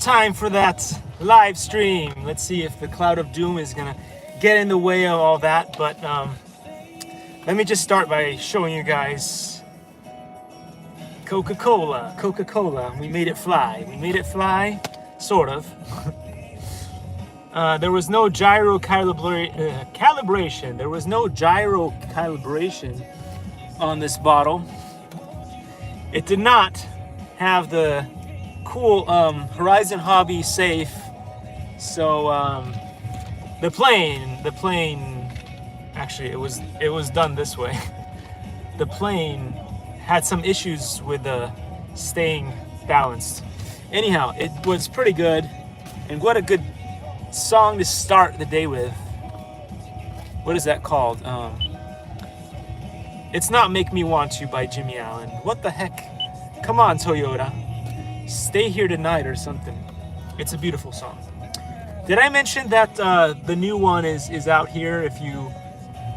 time for that live stream. Let's see if the cloud of doom is gonna get in the way of all that, but let me just start by showing you guys Coca-Cola. We made it fly, sort of. There was no gyro calibration. There was no gyro calibration on this bottle. It did not have the cool Horizon Hobby safe. So the plane, actually it was done this way. The plane had some issues with staying balanced. Anyhow, it was pretty good, and what a good song to start the day with. What is that called? It's not Make Me Want To by Jimmy Allen. What the heck? Come on, Toyota. Stay Here Tonight or something. It's a beautiful song. Did I mention that the new one is out here?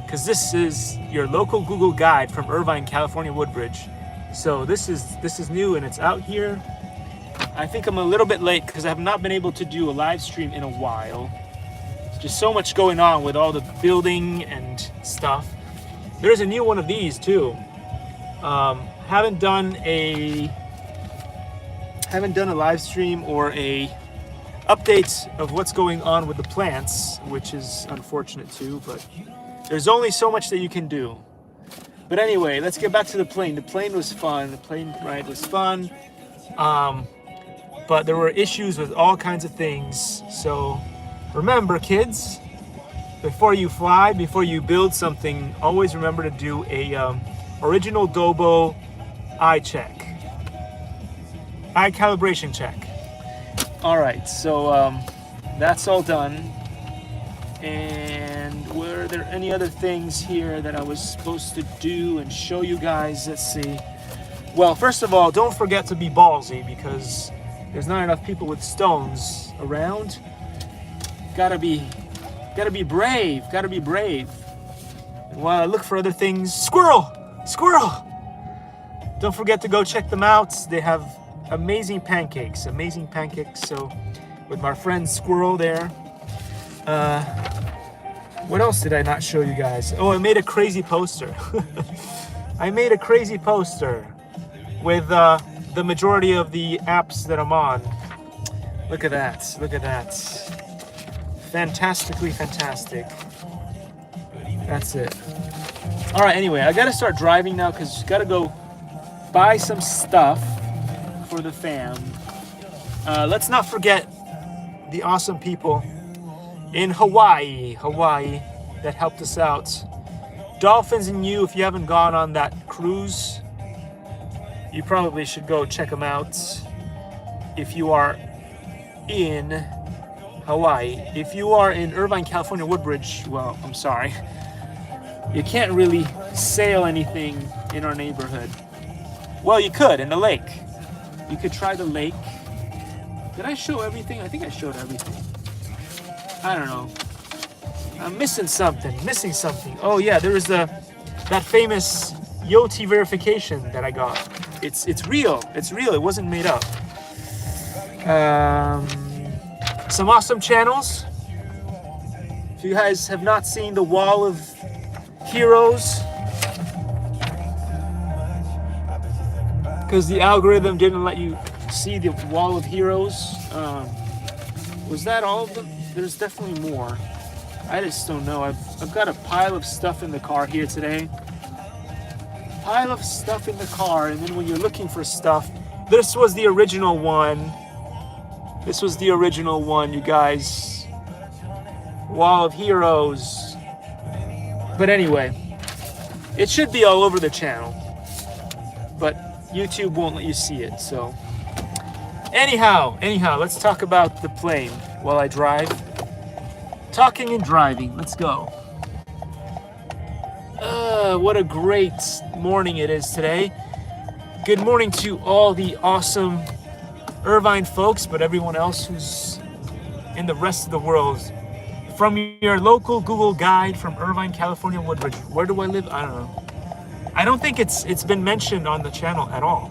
Because this is your local Google guide from Irvine, California, Woodbridge. So this is new and it's out here. I think I'm a little bit late because I have not been able to do a live stream in a while. There's just so much going on with all the building and stuff. There's a new one of these too. Haven't done a live stream or a update of what's going on with the plants, which is unfortunate too, but there's only so much that you can do. But anyway, let's get back to the plane. The plane was fun. The plane ride was fun. But there were issues with all kinds of things. So remember, kids, before you fly, before you build something, always remember to do a original Dobo eye calibration check. All right, so that's all done. And were there any other things here that I was supposed to do and show you guys? Let's see. Well, first of all, don't forget to be ballsy because there's not enough people with stones around. Gotta be brave. And while I look for other things, squirrel. Don't forget to go check them out. They have amazing pancakes. So with my friend Squirrel there. What else did I not show you guys? Oh, I made a crazy poster. With the majority of the apps that I'm on. Look at that. Fantastically fantastic. That's it. All right, anyway, I gotta start driving now because gotta go buy some stuff for the fam. Let's not forget the awesome people in Hawaii that helped us out. Dolphins and you, if you haven't gone on that cruise, you probably should go check them out if you are in Hawaii. If you are in Irvine, California, Woodbridge, well, I'm sorry. You can't really sail anything in our neighborhood. Well, you could in the lake. You could try the lake. Did I show everything? I think I showed everything. I don't know. I'm missing something. Oh yeah, there was that famous Yoti verification that I got. It's real. It wasn't made up. Some awesome channels. If you guys have not seen the Wall of Heroes, because the algorithm didn't let you see the Wall of Heroes. Was that all of them? There's definitely more. I just don't know. I've got a pile of stuff in the car here today. And then when you're looking for stuff, this was the original one, you guys. Wall of Heroes. But anyway, it should be all over the channel, but YouTube won't let you see it. So anyhow, let's talk about the plane while I drive. Talking and driving, let's go. What a great morning it is today. Good morning to all the awesome Irvine folks, but everyone else who's in the rest of the world. From your local Google guide from Irvine, California, Woodbridge. Where do I live? I don't know. I don't think it's been mentioned on the channel at all.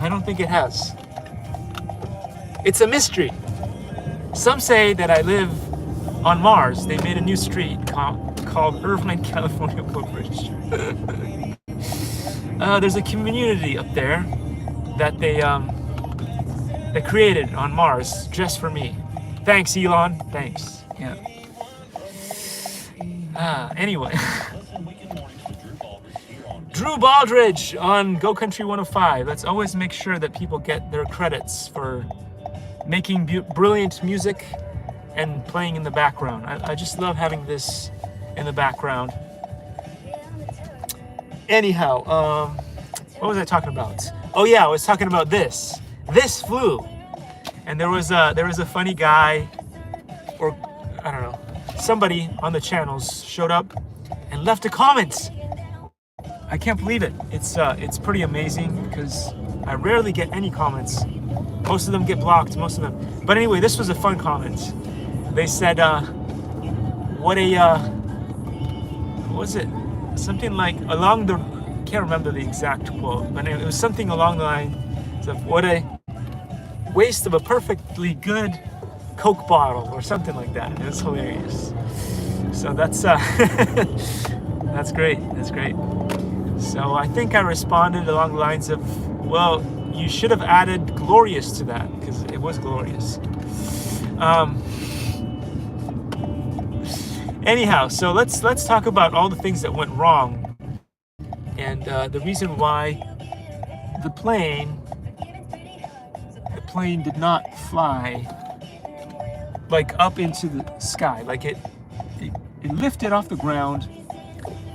I don't think it has. It's a mystery. Some say that I live on Mars. They made a new street called Irvine, California Bridge. There's a community up there that they created on Mars just for me. Thanks, Elon. Thanks. Yeah. Anyway. Drew Baldridge on Go Country 105. Let's always make sure that people get their credits for making brilliant music and playing in the background. I just love having this in the background. Anyhow, what was I talking about? Oh yeah, I was talking about this. This flew, and there was a funny guy, or I don't know, somebody on the channels showed up and left a comment. I can't believe it. It's pretty amazing because I rarely get any comments. Most of them get blocked, most of them. But anyway, this was a fun comment. They said, what was it? Something like along the, can't remember the exact quote, but it was something along the lines of what a waste of a perfectly good Coke bottle or something like that. It was hilarious. So that's that's great. That's great. So I think I responded along the lines of, well, you should have added glorious to that because it was glorious. Anyhow, so let's talk about all the things that went wrong and the reason why the plane did not fly like up into the sky. Like it lifted off the ground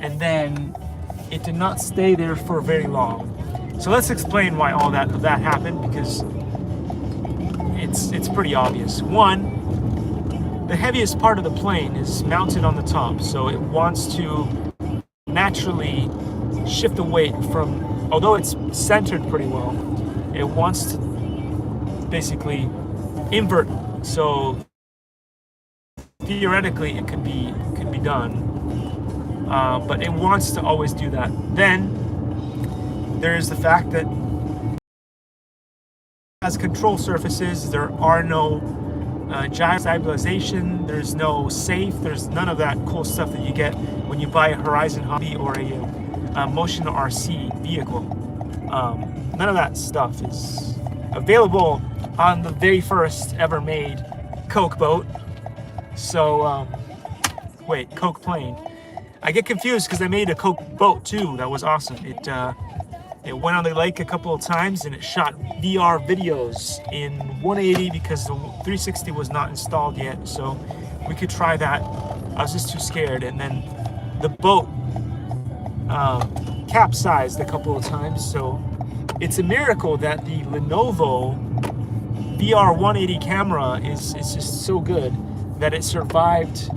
and then it did not stay there for very long. So let's explain why all that happened, because it's pretty obvious. One, the heaviest part of the plane is mounted on the top, so it wants to naturally shift the weight from, although it's centered pretty well, it wants to basically invert. So theoretically it could be done. But it wants to always do that. Then there's the fact that as control surfaces, there are no gyro stabilization, there's no safe, there's none of that cool stuff that you get when you buy a Horizon Hobby or a Motion RC vehicle. None of that stuff is available on the very first ever made Coke boat. So, wait, Coke plane. I get confused because I made a Coke boat too. That was awesome. It went on the lake a couple of times and it shot VR videos in 180 because the 360 was not installed yet. So we could try that. I was just too scared. And then the boat capsized a couple of times. So it's a miracle that the Lenovo VR 180 camera is just so good that it survived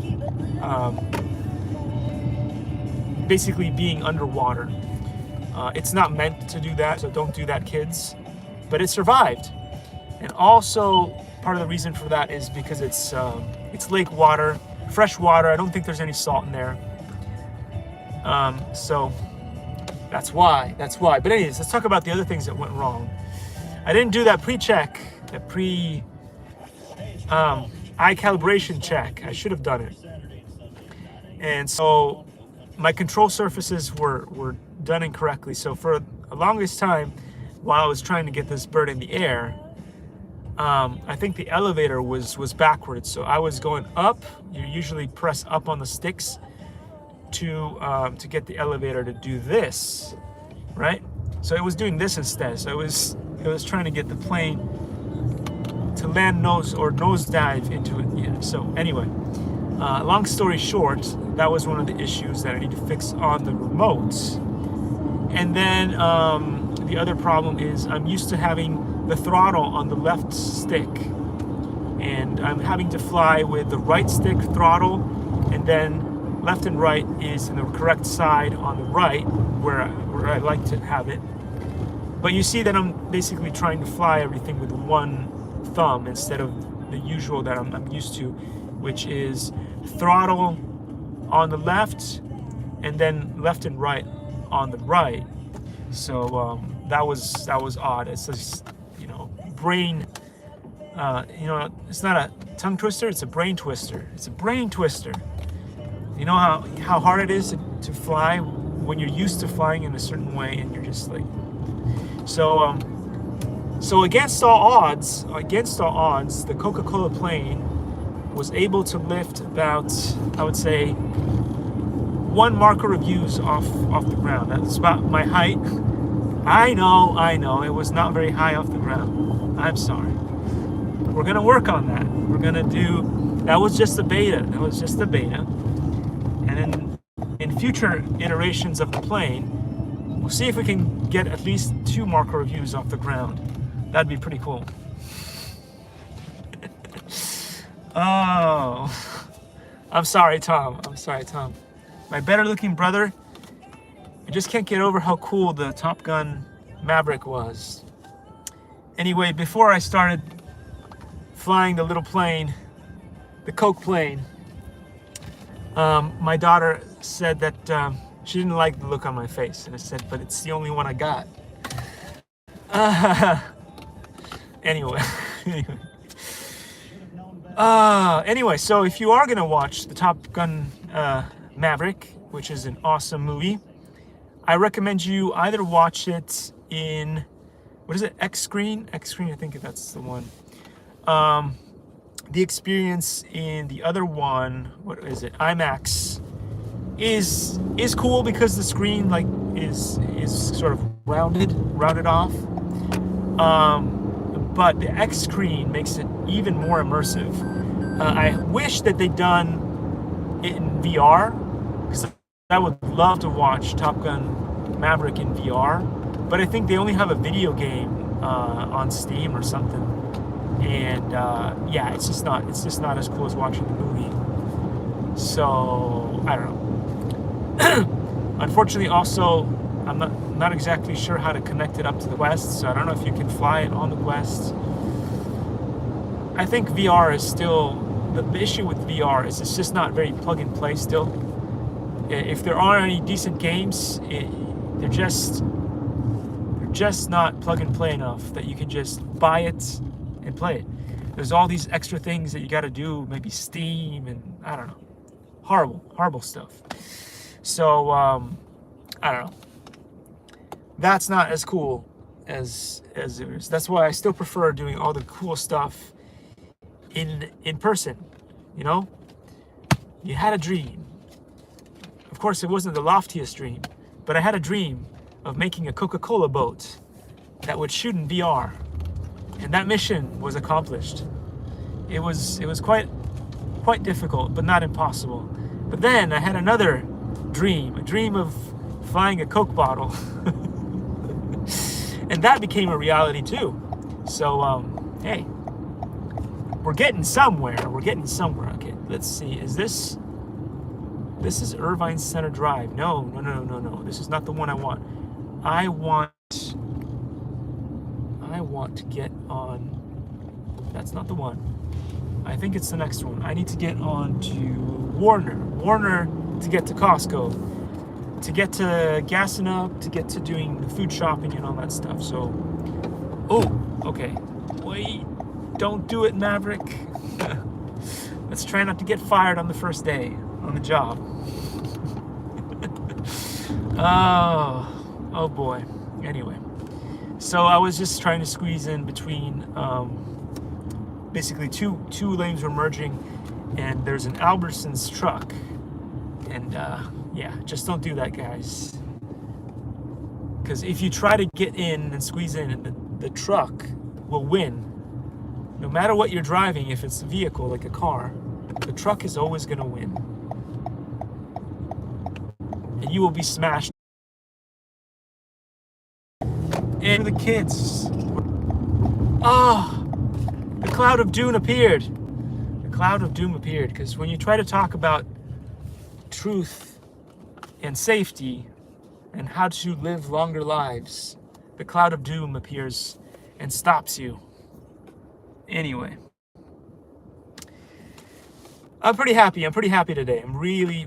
basically being underwater. It's not meant to do that, so don't do that, kids. But it survived. And also, part of the reason for that is because it's lake water, fresh water. I don't think there's any salt in there. So that's why. But anyways, let's talk about the other things that went wrong. I didn't do that pre-check, that eye calibration check. I should have done it. And so my control surfaces were done incorrectly. So for the longest time, while I was trying to get this bird in the air, I think the elevator was backwards. So I was going up. You usually press up on the sticks to get the elevator to do this, right? So it was doing this instead. So it was trying to get the plane to land nosedive into it. Yeah. So anyway, long story short, that was one of the issues that I need to fix on the remote. And then the other problem is I'm used to having the throttle on the left stick, and I'm having to fly with the right stick throttle, and then left and right is in the correct side on the right where I like to have it. But you see that I'm basically trying to fly everything with one thumb instead of the usual that I'm used to, which is throttle on the left and then left and right on the right. So that was odd. It's just, brain You know, it's not a tongue twister, it's a brain twister. It's a brain twister. You know how hard it is to fly when you're used to flying in a certain way, and you're just like, so against all odds, the Coca-Cola plane was able to lift about, I would say, 1 marker of views off the ground. That's about my height. I know, it was not very high off the ground. I'm sorry. We're gonna work on that. We're gonna do, that was just the beta. And in future iterations of the plane, we'll see if we can get at least 2 marker of views off the ground. That'd be pretty cool. Oh, I'm sorry, Tom. My better looking brother, I just can't get over how cool the Top Gun Maverick was. Anyway, before I started flying the little plane, the Coke plane, my daughter said that she didn't like the look on my face. And I said, but it's the only one I got. Anyway. Anyway, so if you are going to watch the Top Gun Maverick, which is an awesome movie, I recommend you either watch it in, what is it, X-Screen? X-Screen, I think that's the one. The experience in the other one, what is it, IMAX, is cool because the screen like is sort of rounded off. But the X screen makes it even more immersive. I wish that they'd done it in VR, because I would love to watch Top Gun Maverick in VR. But I think they only have a video game on Steam or something, and yeah, it's just not as cool as watching the movie. So I don't know. Unfortunately, also, I'm not exactly sure how to connect it up to the Quest, so I don't know if you can fly it on the Quest. I think VR is still, the issue with VR is it's just not very plug and play still. If there are any decent games, they're just not plug and play enough that you can just buy it and play it. There's all these extra things that you got to do, maybe Steam, and I don't know, horrible stuff. So I don't know. That's not as cool as it is. That's why I still prefer doing all the cool stuff in person. You know, you had a dream. Of course, it wasn't the loftiest dream, but I had a dream of making a Coca-Cola boat that would shoot in VR, and that mission was accomplished. It was quite difficult, but not impossible. But then I had another dream, a dream of flying a Coke bottle. And that became a reality too. So, hey, we're getting somewhere. Okay, let's see. Is this is Irvine Center Drive? No. This is not the one I want. I want to get on, that's not the one. I think it's the next one. I need to get on to Warner to get to Costco, to get to gassing up, to get to doing the food shopping and all that stuff. So, oh, okay. Wait, don't do it, Maverick. Let's try not to get fired on the first day on the job. Oh boy. Anyway, so I was just trying to squeeze in between, basically two lanes were merging, and there's an Albertsons truck, and yeah, just don't do that, guys. Because if you try to get in and squeeze in, the truck will win. No matter what you're driving, if it's a vehicle like a car, the truck is always going to win. And you will be smashed. And the kids. The cloud of doom appeared. The cloud of doom appeared. Because when you try to talk about truth and safety and how to live longer lives, the cloud of doom appears and stops you. Anyway, I'm pretty happy today. I'm really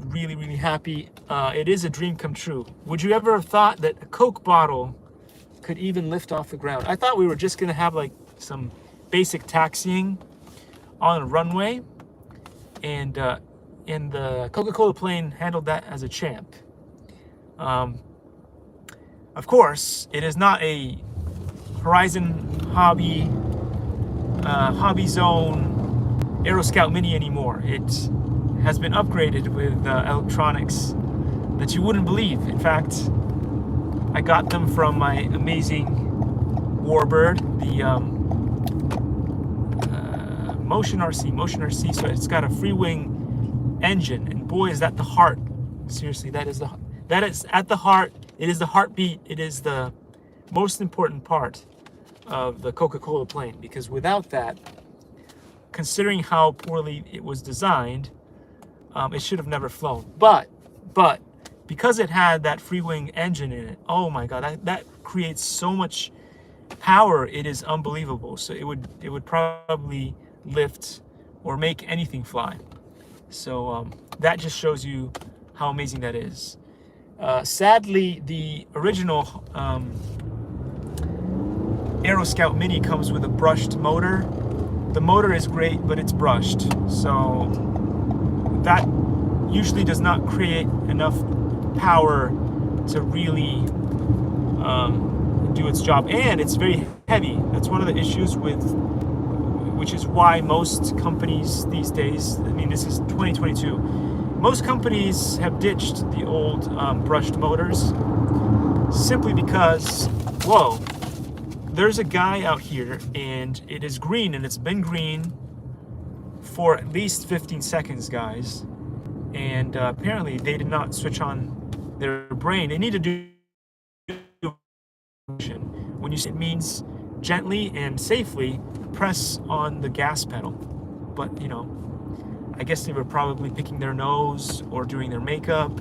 happy. It is a dream come true. Would you ever have thought that a Coke bottle could even lift off the ground? I thought we were just gonna have like some basic taxiing on a runway, and the Coca-Cola plane handled that as a champ. Of course, it is not a Horizon Hobby Zone Aero Scout Mini anymore. It has been upgraded with electronics that you wouldn't believe. In fact, I got them from my amazing Warbird, the Motion RC. So it's got a free wing engine, and boy, is that the heart. Seriously, that is at the heart. It is the heartbeat. It is the most important part of the Coca-Cola plane, because without that, considering how poorly it was designed, it should have never flown. But because it had that free wing engine in it, oh my God, that creates so much power. It is unbelievable. So it would probably lift or make anything fly. So that just shows you how amazing that is. Sadly, the original Aero Scout Mini comes with a brushed motor. The motor is great, but it's brushed. So that usually does not create enough power to really do its job. And it's very heavy. That's one of the issues which is why most companies these days, I mean, this is 2022, most companies have ditched the old brushed motors simply because, whoa, there's a guy out here and it is green, and it's been green for at least 15 seconds, guys. And apparently they did not switch on their brain. They need to do when you say it means gently and safely press on the gas pedal. But, you know, I guess they were probably picking their nose or doing their makeup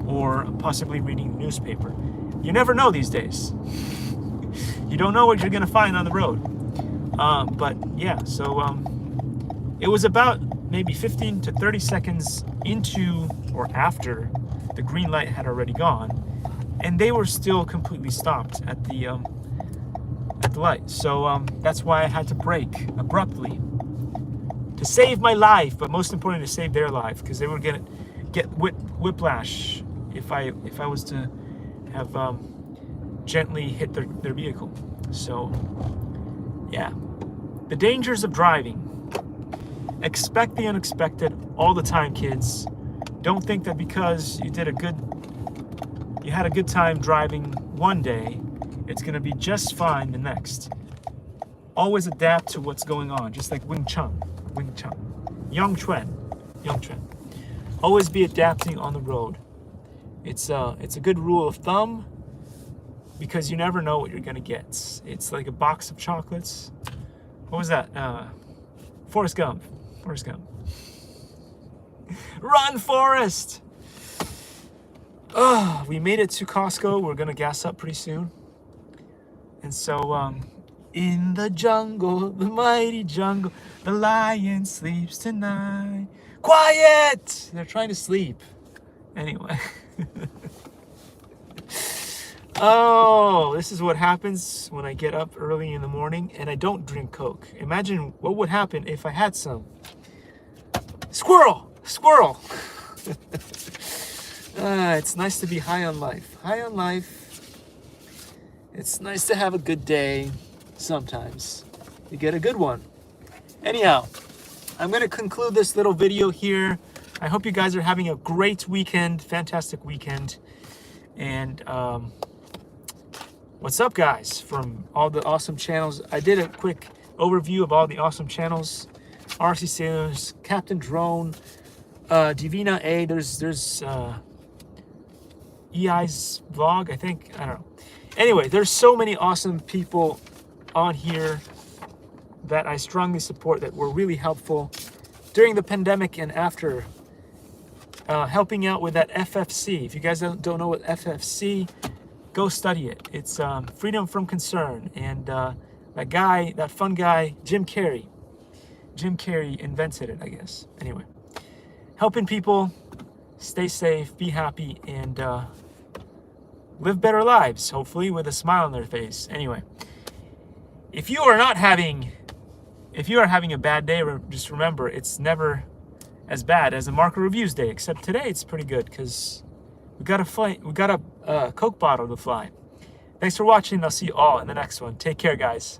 or possibly reading the newspaper. You never know these days. You don't know what you're gonna find on the road. But yeah, so it was about maybe 15 to 30 seconds into or after the green light had already gone, and they were still completely stopped at the light. So that's why I had to brake abruptly to save my life, but most importantly to save their life, because they were gonna get whiplash if I was to have gently hit their vehicle. So yeah, the dangers of driving. Expect the unexpected all the time, kids. Don't think that because you had a good time driving one day, it's gonna be just fine the next. Always adapt to what's going on, just like Wing Chun. Young Chuan. Always be adapting on the road. It's a good rule of thumb, because you never know what you're gonna get. It's like a box of chocolates. What was that? Forrest Gump. Run, Forrest! We made it to Costco. We're gonna gas up pretty soon. And so, in the jungle, the mighty jungle, the lion sleeps tonight. Quiet! They're trying to sleep. Anyway. Oh, this is what happens when I get up early in the morning and I don't drink Coke. Imagine what would happen if I had some. Squirrel! It's nice to be high on life. It's nice to have a good day. Sometimes you get a good one. Anyhow, I'm going to conclude this little video here. I hope you guys are having a great weekend, fantastic weekend. And what's up, guys, from all the awesome channels. I did a quick overview of all the awesome channels. RC Sailors, Captain Drone, Divina A, there's EI's vlog, I think. I don't know. Anyway, there's so many awesome people on here that I strongly support, that were really helpful during the pandemic and after, helping out with that FFC. If you guys don't know what FFC, go study it. It's Freedom from Concern. And that fun guy, Jim Carrey invented it, I guess. Anyway, helping people stay safe, be happy, and live better lives, hopefully with a smile on their face. Anyway, if you are not having if you are having a bad day, just remember it's never as bad as a Market Reviews day, except today it's pretty good because we got a Coke bottle to fly. Thanks for watching. I'll see you all in the next one. Take care, guys.